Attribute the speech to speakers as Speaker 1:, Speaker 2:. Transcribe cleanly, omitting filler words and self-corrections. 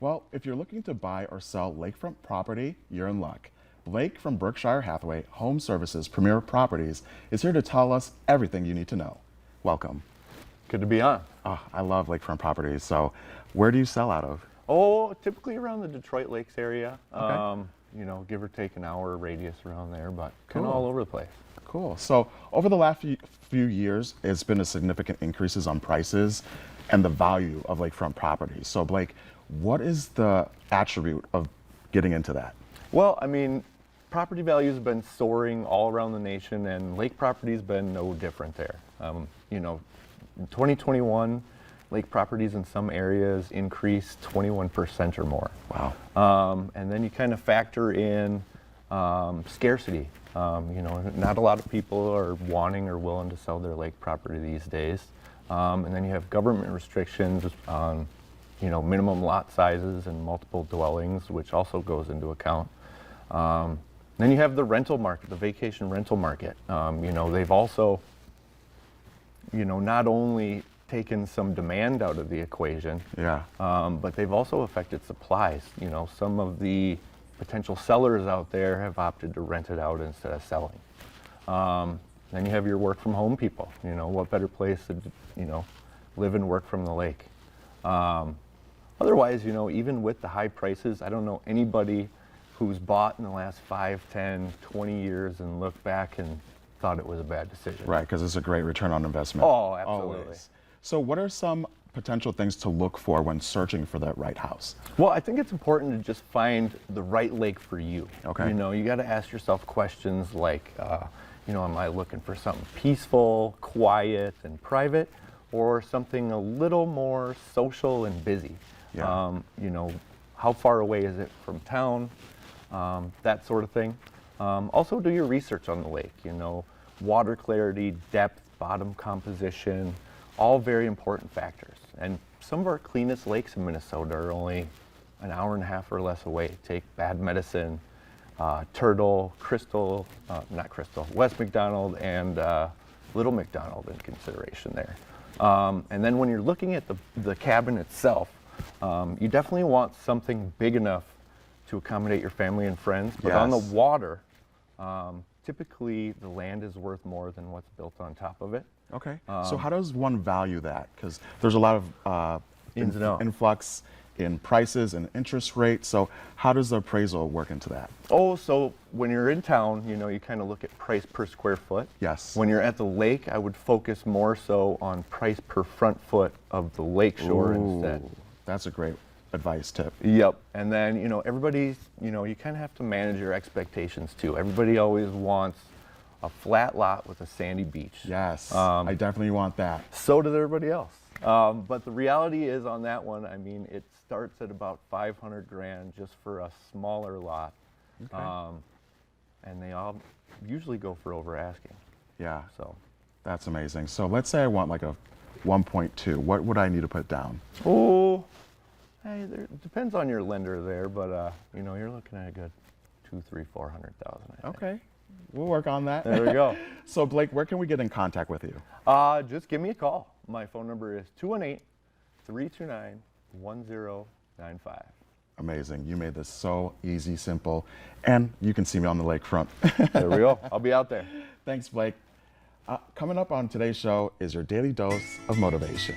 Speaker 1: Well, if you're looking to buy or sell lakefront property, you're in luck. Blake from Berkshire Hathaway Home Services Premier Properties is here to tell us everything you need to know. Welcome.
Speaker 2: Good to be on.
Speaker 1: Oh, I love lakefront properties. So where do you sell out of?
Speaker 2: Oh, typically around the Detroit Lakes area.
Speaker 1: Okay.
Speaker 2: Give or take an hour radius around there, but kind of
Speaker 1: Cool.
Speaker 2: all over the place.
Speaker 1: Cool. So over the last few years, it's been a significant increases on prices and the value of lakefront properties. So Blake, what is the attribute of getting into that?
Speaker 2: Well, property values have been soaring all around the nation, and lake property's been no different there. In 2021, lake properties in some areas increased 21% or more.
Speaker 1: Wow.
Speaker 2: And then you kind of factor in scarcity. Not a lot of people are wanting or willing to sell their lake property these days. And then you have government restrictions on, minimum lot sizes and multiple dwellings, which also goes into account. Then you have the rental market, the vacation rental market. They've also, not only taken some demand out of the equation,
Speaker 1: Yeah.
Speaker 2: but they've also affected supplies. Some of the potential sellers out there have opted to rent it out instead of selling. Then you have your work from home people. What better place to, live and work from the lake. Otherwise, even with the high prices, I don't know anybody who's bought in the last 5, 10, 20 years and looked back and thought it was a bad decision.
Speaker 1: Right, because it's a great return on investment.
Speaker 2: Oh, absolutely.
Speaker 1: Always. So what are some potential things to look for when searching for that right house?
Speaker 2: Well, I think it's important to just find the right lake for you.
Speaker 1: Okay.
Speaker 2: You got to ask yourself questions like, am I looking for something peaceful, quiet, and private, or something a little more social and busy?
Speaker 1: Yeah.
Speaker 2: How far away is it from town? That sort of thing. Also, do your research on the lake. Water clarity, depth, bottom composition, all very important factors. And some of our cleanest lakes in Minnesota are only an hour and a half or less away. Take Bad Medicine, Turtle, West McDonald, and Little McDonald in consideration there. And then when you're looking at the cabin itself, you definitely want something big enough to accommodate your family and friends. But on the
Speaker 1: Yes.
Speaker 2: water, typically the land is worth more than what's built on top of it.
Speaker 1: Okay. So how does one value that? Because there's a lot of
Speaker 2: Ins and outs.
Speaker 1: influx in prices and interest rates. So how does the appraisal work into that?
Speaker 2: Oh, so when you're in town, you kind of look at price per square foot.
Speaker 1: Yes.
Speaker 2: When you're at the lake, I would focus more so on price per front foot of the lake shore instead.
Speaker 1: Ooh, that's a great advice tip.
Speaker 2: Yep. And then, everybody's, you kind of have to manage your expectations too. Everybody always wants a flat lot with a sandy beach.
Speaker 1: Yes, I definitely want that.
Speaker 2: So does everybody else. But the reality is on that one, it starts at about 500 grand just for a smaller lot.
Speaker 1: Okay.
Speaker 2: And they all usually go for over asking.
Speaker 1: Yeah,
Speaker 2: So,
Speaker 1: that's amazing. So let's say I want like a 1.2. What would I need to put down?
Speaker 2: it depends on your lender there, but you're looking at a good 400,000. I think.
Speaker 1: Okay, we'll work on that.
Speaker 2: There we go.
Speaker 1: So Blake, where can we get in contact with you?
Speaker 2: Just give me a call. My phone number is 218-329-1095.
Speaker 1: Amazing. You made this so easy, simple, and you can see me on the lakefront.
Speaker 2: There we go. I'll be out there.
Speaker 1: Thanks, Blake. Coming up on today's show is your daily dose of motivation.